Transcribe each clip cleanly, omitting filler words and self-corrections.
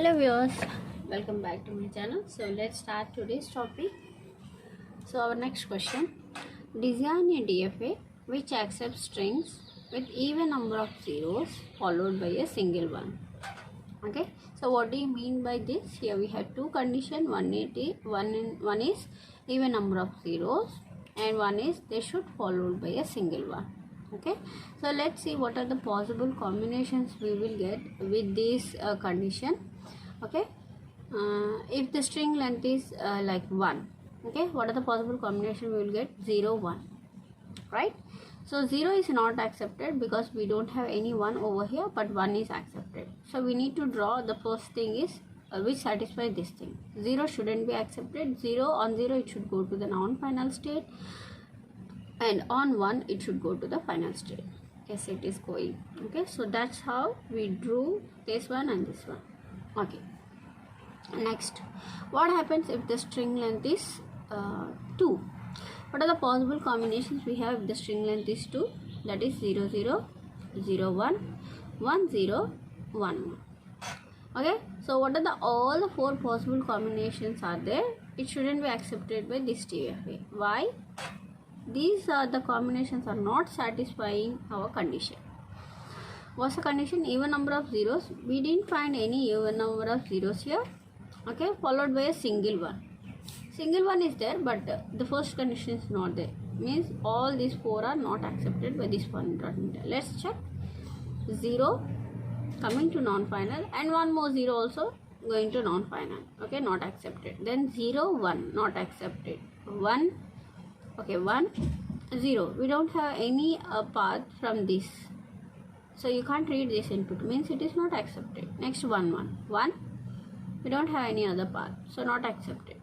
Hello viewers, welcome back to my channel. So let's start today's topic. So our next question: design a DFA which accepts strings with even number of zeros followed by a single one. Okay, so what do you mean by this? Here we have two conditions. One is even number of zeros, and one is they should followed by a single one. Okay, so let's see what are the possible combinations we will get with this condition. Okay, if the string length is like 1, okay, what are the possible combination we will get? 0 1, right? So 0 is not accepted because we don't have any 1 over here, but 1 is accepted. So we need to draw the first thing is which satisfies this thing. 0 shouldn't be accepted. 0 on 0 it should go to the non-final state, and on 1 it should go to the final state. Yes, it is going. Okay, so that's how we drew this one and this one. Okay, next, what happens if the string length is 2? What are the possible combinations we have if the string length is 2? That is 0 0 0 1 1 0 1 1. Okay, so what are the all the 4 possible combinations are there? It shouldn't be accepted by this DFA. Why? These are the combinations are not satisfying our condition. What's the condition? Even number of zeros. We didn't find any even number of zeros here. Okay, followed by a single one. Single one is there, but the first condition is not there. Means all these 4 are not accepted by this one. Let's check. 0 coming to non-final, and one more 0 also going to non-final. Okay, not accepted. Then 0 1 not accepted. 1, okay, 1 0. We don't have any path from this, so you can't read this input, means it is not accepted. Next 1 1 1, we don't have any other path, so not accepted.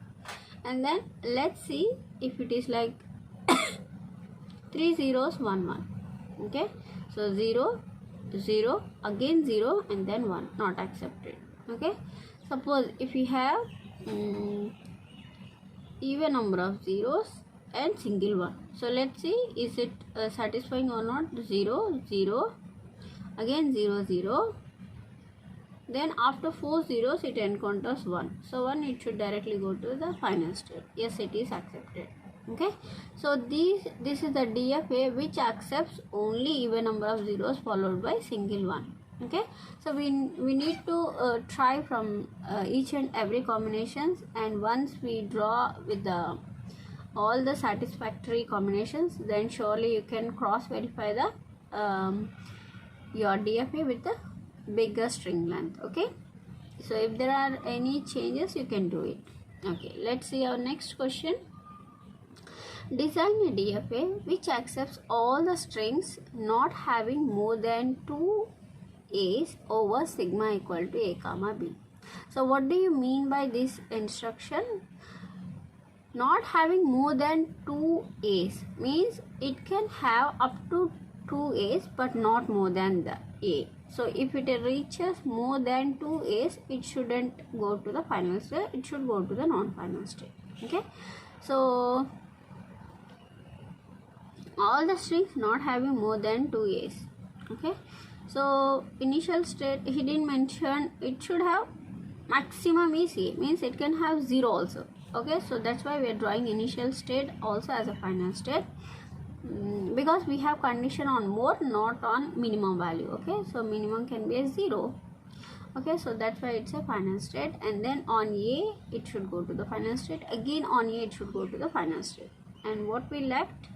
And then let's see if it is like 3 zeros 1 1. Okay, so 0 0 again 0 and then 1, not accepted. Okay, suppose if we have even number of zeros and single one, so let's see is it satisfying or not. 0 0 again 0 0, then after 4 zeros it encounters 1, so 1 it should directly go to the final state. Yes, it is accepted. Okay, so this is the DFA which accepts only even number of zeros followed by single one. Okay, so we need to try from each and every combinations, and once we draw with the all the satisfactory combinations, then surely you can cross verify the your DFA with the bigger string length. Okay, so if there are any changes you can do it. Okay, let's see our next question. Design a DFA which accepts all the strings not having more than 2 A's over sigma equal to A comma B. So what do you mean by this instruction? Not having more than 2 A's means it can have up to 2 A's but not more than the A. So if it reaches more than 2 A's, it shouldn't go to the final state, it should go to the non-final state. Okay, so all the strings not having more than 2 A's. Okay, so initial state he didn't mention it should have maximum is A, means it can have 0 also. Okay, so that's why we are drawing initial state also as a final state, because we have condition on more, not on minimum value. Okay, so minimum can be a 0. Okay, so that's why it's a final state, and then on A it should go to the final state, again on A it should go to the final state. And what we left,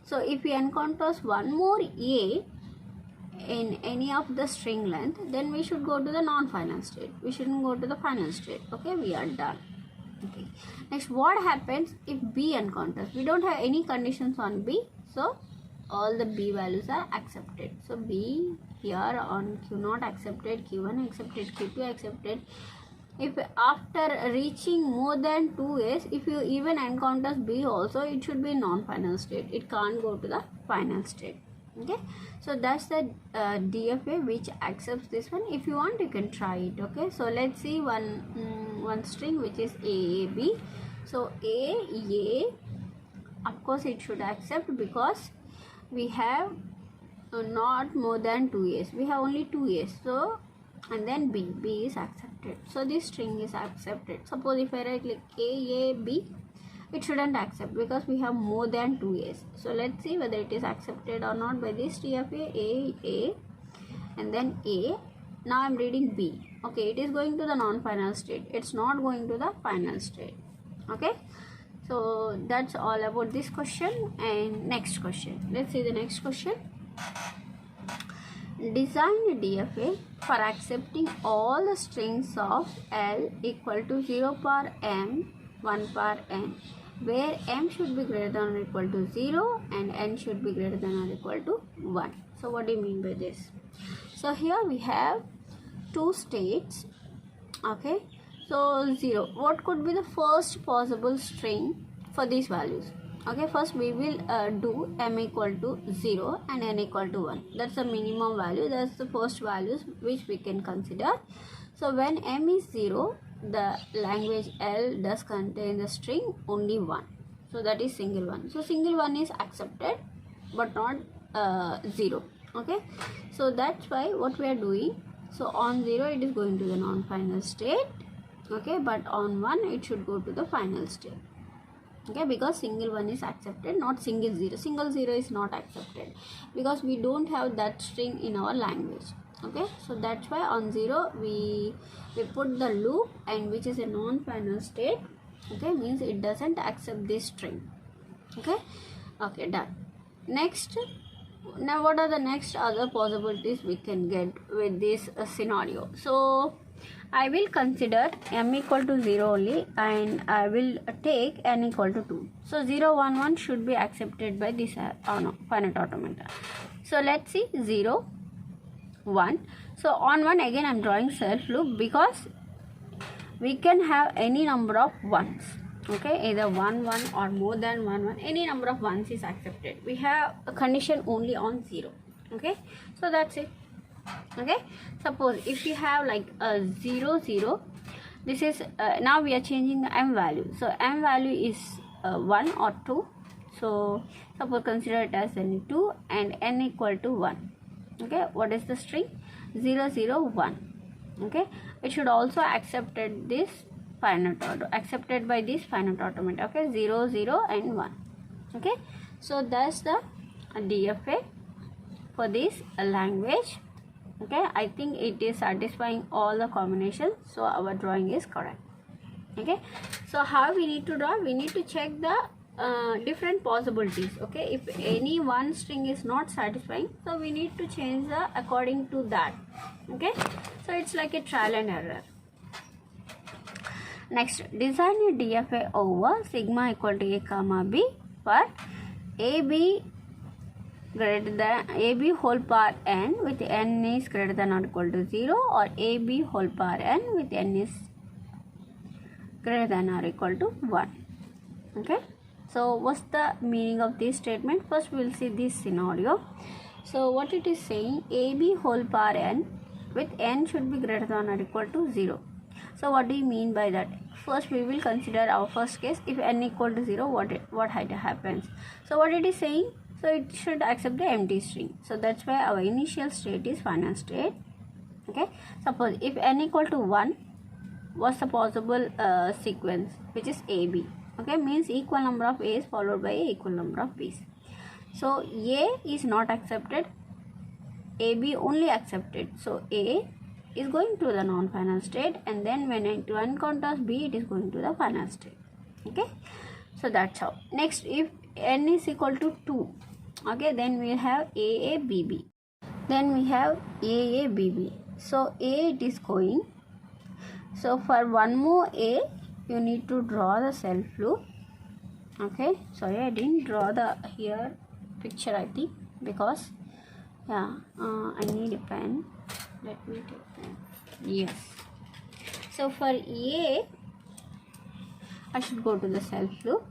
so if we encounters one more A in any of the string length, then we should go to the non-final state, we shouldn't go to the final state. Okay, we are done. Okay, next, what happens if B encounters? We don't have any conditions on B, so all the B values are accepted. So B here on Q0 accepted, Q1 accepted, Q2 accepted. If after reaching more than 2 A's, if you even encounters B also, it should be non-final state, it can't go to the final state. Okay, so that's the DFA which accepts this one. If you want, you can try it. Okay, so let's see one string which is AAB. So A, of course it should accept because we have not more than 2 A's, we have only 2 A's, so and then B is accepted. accepted. So this string is accepted. Suppose if I right click A, B, it shouldn't accept because we have more than 2 A's. So let's see whether it is accepted or not by this DFA. A, and then A. Now I'm reading B. Okay, it is going to the non-final state. It's not going to the final state. Okay, so that's all about this question. And next question, let's see the next question. Design a DFA for accepting all the strings of L equal to 0 per m, 1 per n, where m should be greater than or equal to 0 and n should be greater than or equal to 1. So what do you mean by this? So here we have two states. Okay, so 0. What could be the first possible string for these values? Okay, first we will do m equal to 0 and n equal to 1. That's the minimum value. That's the first values which we can consider. So when m is 0, the language L does contain the string only 1. So that is single one. So single one is accepted but not 0. Okay, so that's why what we are doing. So on 0 it is going to the non-final state. Okay, but on 1 it should go to the final state. Okay, because single one is accepted, not single 0. Single 0 is not accepted because we don't have that string in our language. Okay, so that's why on 0 we put the loop, and which is a non-final state. Okay, means it doesn't accept this string. Okay, done. Next, now what are the next other possibilities we can get with this scenario? So I will consider m equal to 0 only, and I will take n equal to 2. So 0, 1, 1 should be accepted by this finite automata. So let's see 0, 1. So on 1 again I am drawing self loop because we can have any number of 1s. Okay, either 1, 1 or more than 1, 1. Any number of 1s is accepted. We have a condition only on 0. Okay, so that's it. Okay, suppose if you have like a 0, 0, this is now we are changing the m value. So m value is 1 or 2. So suppose consider it as n 2 and n equal to 1. Okay, what is the string? 0, 0, 1. Okay, it should also accepted this finite accepted by this finite automata. Okay, 0, 0 and 1. Okay, so that's the DFA for this language. Okay, I think it is satisfying all the combinations, so our drawing is correct. Okay, so how we need to draw? We need to check the different possibilities. Okay, if any one string is not satisfying, so we need to change the according to that. Okay, so it's like a trial and error. Next, design a DFA over sigma equal to a comma b for ab greater than ab whole power n with n is greater than or equal to 0, or ab whole power n with n is greater than or equal to 1. Okay, so what's the meaning of this statement? First we will see this scenario. So what it is saying, ab whole power n with n should be greater than or equal to 0. So what do you mean by that? First we will consider our first case. If n equal to 0, what happens? So what it is saying, so it should accept the empty string. So that's why our initial state is final state. Okay, suppose if n equal to 1, what's the possible sequence, which is AB. Okay, means equal number of A's followed by equal number of B's. So A is not accepted, AB only accepted. So A is going to the non-final state, and then when it encounters B, it is going to the final state. Okay, so that's how. Next, if n is equal to 2, okay, then we have AABB. Then we have AABB. So A it is going. So for one more A, you need to draw the self loop. Okay, sorry, I didn't draw the here picture, I think, because yeah, I need a pen. Let me take pen. Yes. So for A, I should go to the self loop.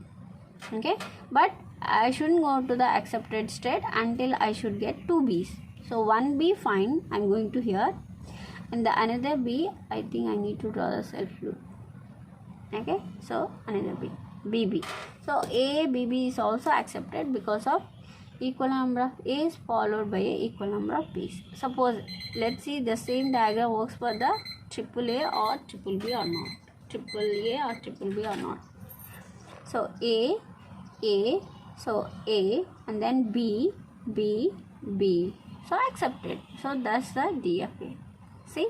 Okay, but I shouldn't go to the accepted state until I should get 2 B's. So one B fine, I'm going to here, and the another B, I think I need to draw the self loop. Okay, so another B, BB. So A, BB is also accepted because of equal number of A's followed by a equal number of B's. Suppose, let's see the same diagram works for the triple A or triple B or not. Triple A or triple B or not. So A, so A, and then B, B, B. So accepted. So that's the DFA. See.